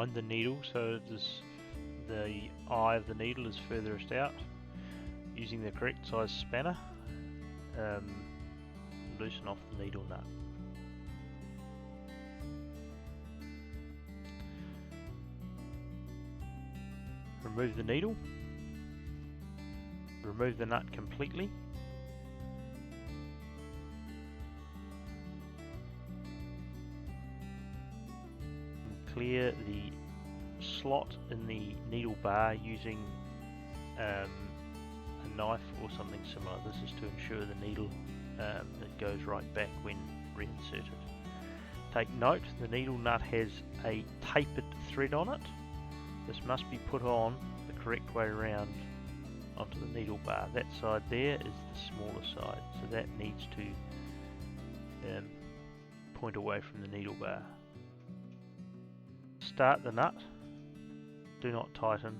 behind the needle, so the eye of the needle is furthest out. Using the correct size spanner, loosen off the needle nut. Remove the needle. Remove the nut completely. And clear the slot in the needle bar using a knife or something similar. This is to ensure the needle that goes right back when reinserted. Take note, the needle nut has a tapered thread on it. This must be put on the correct way around onto the needle bar. That side there is the smaller side, so that needs to point away from the needle bar. Start the nut, do not tighten.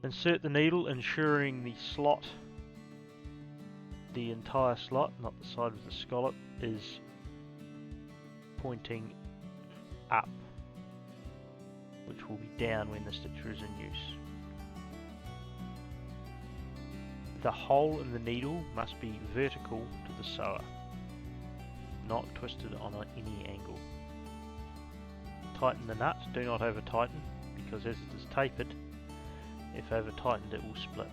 Insert the needle, ensuring the slot, the entire slot, not the side of the scallop, is pointing up, which will be down when the stitcher is in use. The hole in the needle must be vertical to the sewer, not twisted on any angle. Tighten the nut, do not over tighten, because as it is tapered, if over tightened it will split.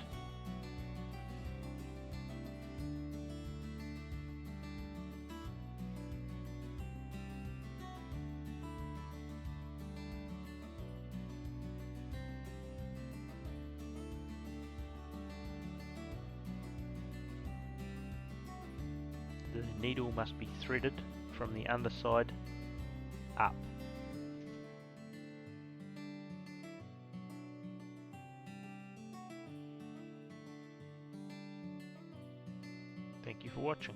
The needle must be threaded from the underside up. Thank you for watching.